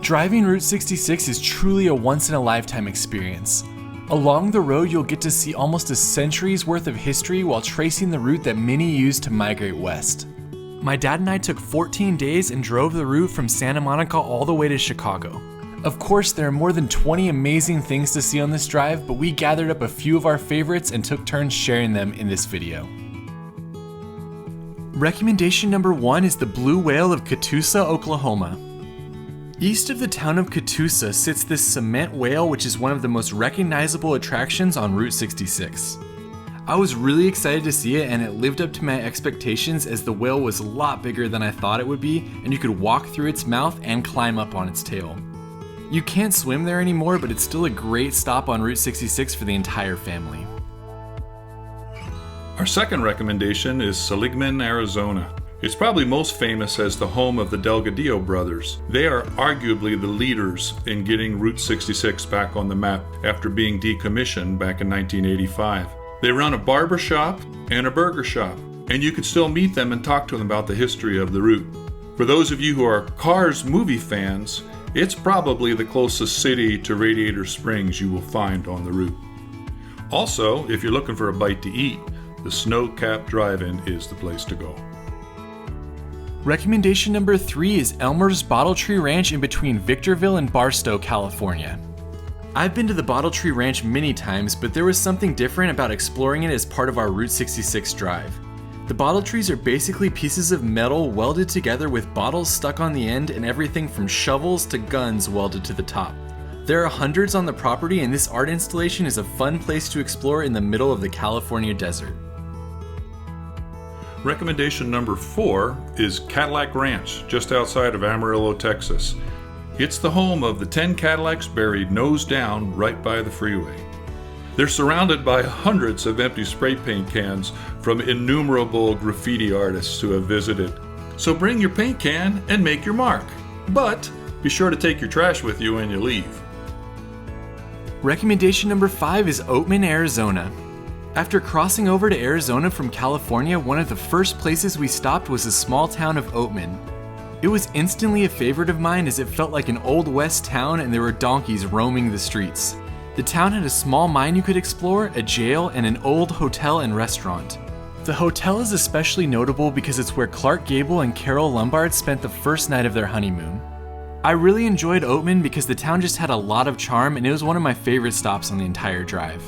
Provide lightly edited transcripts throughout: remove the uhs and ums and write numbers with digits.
Driving Route 66 is truly a once-in-a-lifetime experience. Along the road, you'll get to see almost a century's worth of history while tracing the route that many used to migrate west. My dad and I took 14 days and drove the route from Santa Monica all the way to Chicago. Of course, there are more than 20 amazing things to see on this drive, but we gathered up a few of our favorites and took turns sharing them in this video. Recommendation number 1 is the Blue Whale of Catoosa, Oklahoma. East of the town of Catoosa sits this cement whale, which is one of the most recognizable attractions on Route 66. I was really excited to see it, and it lived up to my expectations as the whale was a lot bigger than I thought it would be, and you could walk through its mouth and climb up on its tail. You can't swim there anymore, but it's still a great stop on Route 66 for the entire family. Our second recommendation is Seligman, Arizona. It's probably most famous as the home of the Delgadillo brothers. They are arguably the leaders in getting Route 66 back on the map after being decommissioned back in 1985. They run a barber shop and a burger shop, and you can still meet them and talk to them about the history of the route. For those of you who are Cars movie fans, it's probably the closest city to Radiator Springs you will find on the route. Also, if you're looking for a bite to eat, the Snow-Capped Drive-In is the place to go. Recommendation number 3 is Elmer's Bottle Tree Ranch in between Victorville and Barstow, California. I've been to the Bottle Tree Ranch many times, but there was something different about exploring it as part of our Route 66 drive. The bottle trees are basically pieces of metal welded together with bottles stuck on the end and everything from shovels to guns welded to the top. There are hundreds on the property, and this art installation is a fun place to explore in the middle of the California desert. Recommendation number 4 is Cadillac Ranch, just outside of Amarillo, Texas. It's the home of the 10 Cadillacs buried nose down right by the freeway. They're surrounded by hundreds of empty spray paint cans from innumerable graffiti artists who have visited. So bring your paint can and make your mark. But be sure to take your trash with you when you leave. Recommendation number 5 is Oatman, Arizona. After crossing over to Arizona from California, one of the first places we stopped was the small town of Oatman. It was instantly a favorite of mine as it felt like an old west town and there were donkeys roaming the streets. The town had a small mine you could explore, a jail, and an old hotel and restaurant. The hotel is especially notable because it's where Clark Gable and Carole Lombard spent the first night of their honeymoon. I really enjoyed Oatman because the town just had a lot of charm, and it was one of my favorite stops on the entire drive.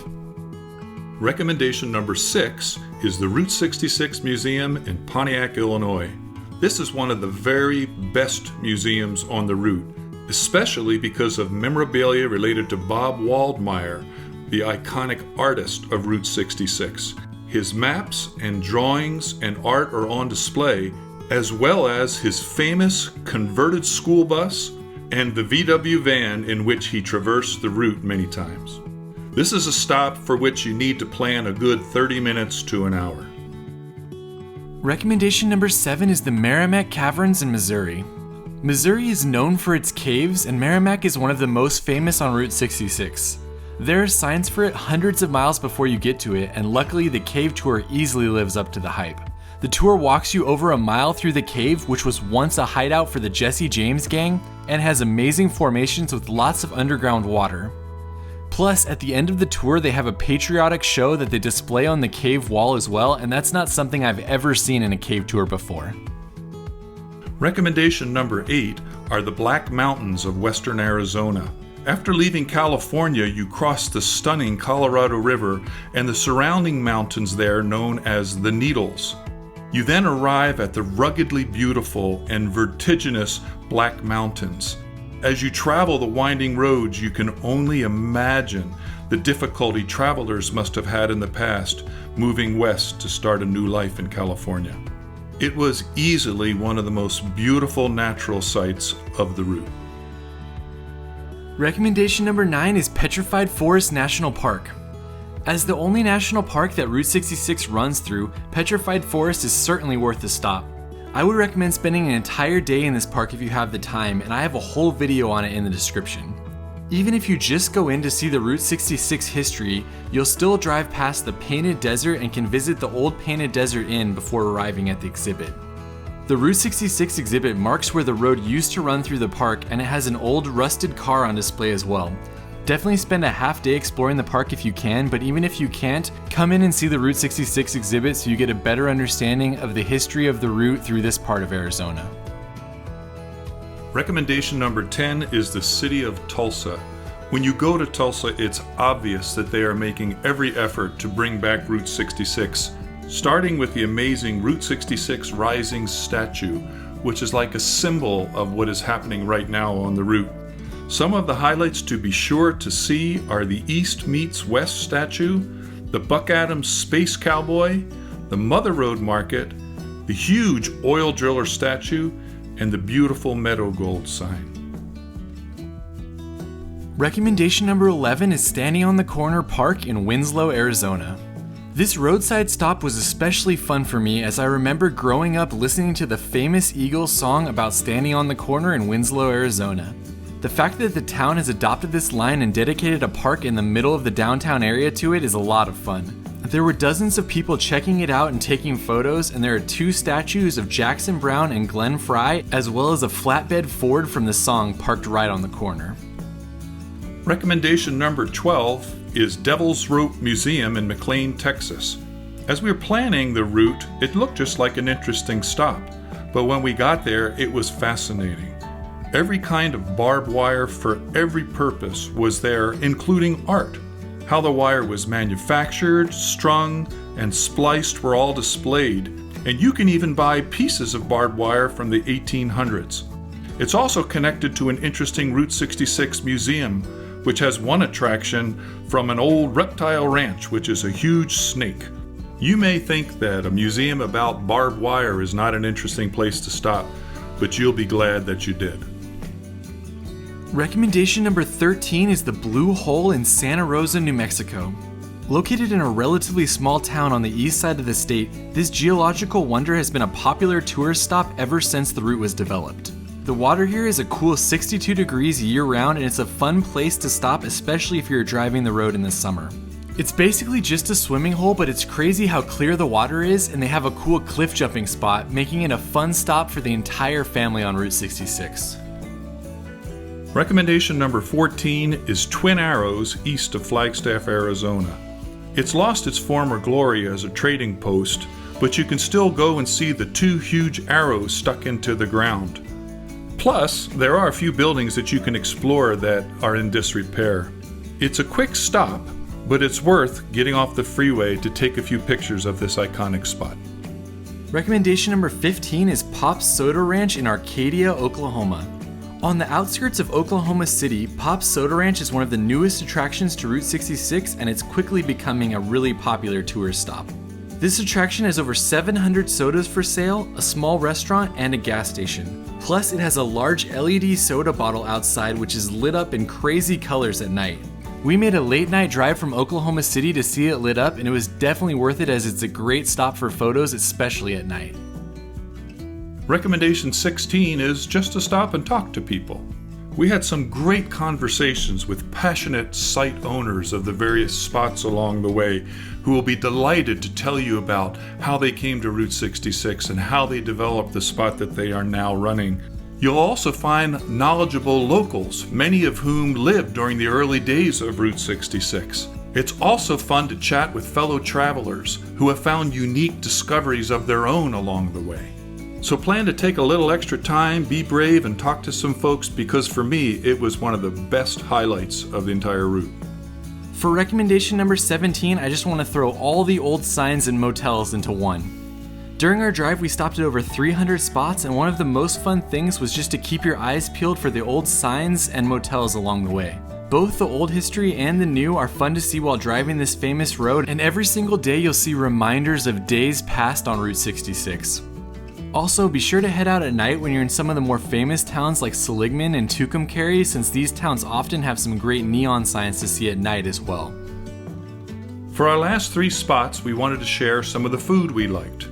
Recommendation number 6 is the Route 66 Museum in Pontiac, Illinois. This is one of the very best museums on the route, especially because of memorabilia related to Bob Waldmeyer, the iconic artist of Route 66. His maps and drawings and art are on display, as well as his famous converted school bus and the VW van in which he traversed the route many times. This is a stop for which you need to plan a good 30 minutes to an hour. Recommendation number 7 is the Merrimack Caverns in Missouri. Missouri is known for its caves, and Merrimack is one of the most famous on Route 66. There are signs for it hundreds of miles before you get to it, and luckily the cave tour easily lives up to the hype. The tour walks you over a mile through the cave, which was once a hideout for the Jesse James gang, and has amazing formations with lots of underground water. Plus, at the end of the tour, they have a patriotic show that they display on the cave wall as well, and that's not something I've ever seen in a cave tour before. Recommendation number 8 are the Black Mountains of western Arizona. After leaving California, you cross the stunning Colorado River and the surrounding mountains there known as the Needles. You then arrive at the ruggedly beautiful and vertiginous Black Mountains. As you travel the winding roads, you can only imagine the difficulty travelers must have had in the past moving west to start a new life in California. It was easily one of the most beautiful natural sights of the route. Recommendation number 9 is Petrified Forest National Park. As the only national park that Route 66 runs through, Petrified Forest is certainly worth a stop. I would recommend spending an entire day in this park if you have the time, and I have a whole video on it in the description. Even if you just go in to see the Route 66 history, you'll still drive past the Painted Desert and can visit the old Painted Desert Inn before arriving at the exhibit. The Route 66 exhibit marks where the road used to run through the park, and it has an old rusted car on display as well. Definitely spend a half day exploring the park if you can, but even if you can't, come in and see the Route 66 exhibit so you get a better understanding of the history of the route through this part of Arizona. Recommendation number 10 is the city of Tulsa. When you go to Tulsa, it's obvious that they are making every effort to bring back Route 66, starting with the amazing Route 66 Rising statue, which is like a symbol of what is happening right now on the route. Some of the highlights to be sure to see are the East Meets West statue, the Buck Adams Space Cowboy, the Mother Road Market, the huge oil driller statue, and the beautiful Meadow Gold sign. Recommendation number 11 is Standing on the Corner Park in Winslow, Arizona. This roadside stop was especially fun for me as I remember growing up listening to the famous Eagles song about standing on the corner in Winslow, Arizona. The fact that the town has adopted this line and dedicated a park in the middle of the downtown area to it is a lot of fun. There were dozens of people checking it out and taking photos, and there are 2 statues of Jackson Browne and Glenn Frey, as well as a flatbed Ford from the song parked right on the corner. Recommendation number 12 is Devil's Rope Museum in McLean, Texas. As we were planning the route, it looked just like an interesting stop, but when we got there, it was fascinating. Every kind of barbed wire for every purpose was there, including art. How the wire was manufactured, strung, and spliced were all displayed, and you can even buy pieces of barbed wire from the 1800s. It's also connected to an interesting Route 66 museum, which has one attraction from an old reptile ranch, which is a huge snake. You may think that a museum about barbed wire is not an interesting place to stop, but you'll be glad that you did. Recommendation number 13 is the Blue Hole in Santa Rosa, New Mexico. Located in a relatively small town on the east side of the state, this geological wonder has been a popular tourist stop ever since the route was developed. The water here is a cool 62 degrees year-round, and it's a fun place to stop, especially if you're driving the road in the summer. It's basically just a swimming hole, but it's crazy how clear the water is, and they have a cool cliff jumping spot, making it a fun stop for the entire family on Route 66. Recommendation number 14 is Twin Arrows east of Flagstaff, Arizona. It's lost its former glory as a trading post, but you can still go and see the 2 huge arrows stuck into the ground. Plus, there are a few buildings that you can explore that are in disrepair. It's a quick stop, but it's worth getting off the freeway to take a few pictures of this iconic spot. Recommendation number 15 is Pop's Soda Ranch in Arcadia, Oklahoma. On the outskirts of Oklahoma City, Pop's Soda Ranch is one of the newest attractions to Route 66, and it's quickly becoming a really popular tourist stop. This attraction has over 700 sodas for sale, a small restaurant, and a gas station. Plus, it has a large LED soda bottle outside which is lit up in crazy colors at night. We made a late night drive from Oklahoma City to see it lit up, and it was definitely worth it as it's a great stop for photos, especially at night. Recommendation 16 is just to stop and talk to people. We had some great conversations with passionate site owners of the various spots along the way who will be delighted to tell you about how they came to Route 66 and how they developed the spot that they are now running. You'll also find knowledgeable locals, many of whom lived during the early days of Route 66. It's also fun to chat with fellow travelers who have found unique discoveries of their own along the way. So plan to take a little extra time, be brave, and talk to some folks, because for me, it was one of the best highlights of the entire route. For recommendation number 17, I just want to throw all the old signs and motels into one. During our drive, we stopped at over 300 spots, and one of the most fun things was just to keep your eyes peeled for the old signs and motels along the way. Both the old history and the new are fun to see while driving this famous road, and every single day you'll see reminders of days past on Route 66. Also, be sure to head out at night when you're in some of the more famous towns like Seligman and Tucumcari, since these towns often have some great neon signs to see at night as well. For our last 3 spots, we wanted to share some of the food we liked.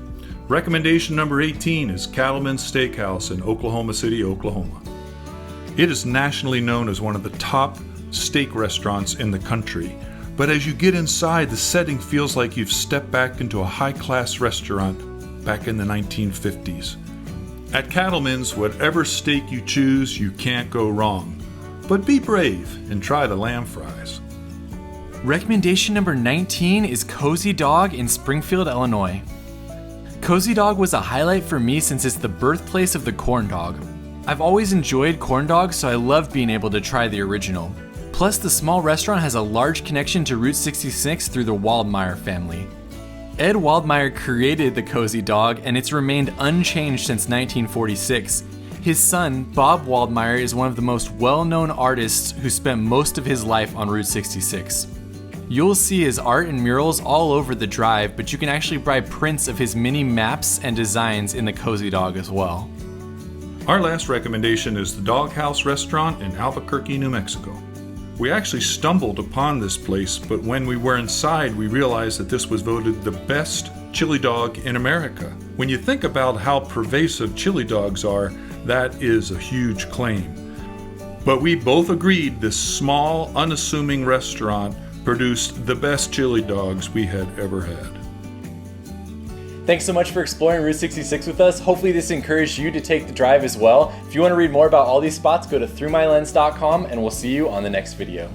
Recommendation number 18 is Cattleman's Steakhouse in Oklahoma City, Oklahoma. It is nationally known as one of the top steak restaurants in the country, but as you get inside, the setting feels like you've stepped back into a high-class restaurant back in the 1950s. At Cattleman's, whatever steak you choose, you can't go wrong. But be brave and try the lamb fries. Recommendation number 19 is Cozy Dog in Springfield, Illinois. Cozy Dog was a highlight for me since it's the birthplace of the corn dog. I've always enjoyed corn dogs, so I love being able to try the original. Plus, the small restaurant has a large connection to Route 66 through the Waldmeyer family. Ed Waldmeyer created the Cozy Dog, and it's remained unchanged since 1946. His son, Bob Waldmeyer, is one of the most well-known artists who spent most of his life on Route 66. You'll see his art and murals all over the drive, but you can actually buy prints of his mini maps and designs in the Cozy Dog as well. Our last recommendation is the Doghouse Restaurant in Albuquerque, New Mexico. We actually stumbled upon this place, but when we were inside, we realized that this was voted the best chili dog in America. When you think about how pervasive chili dogs are, that is a huge claim. But we both agreed this small, unassuming restaurant produced the best chili dogs we had ever had. Thanks so much for exploring Route 66 with us. Hopefully this encouraged you to take the drive as well. If you want to read more about all these spots, go to throughmylens.com and we'll see you on the next video.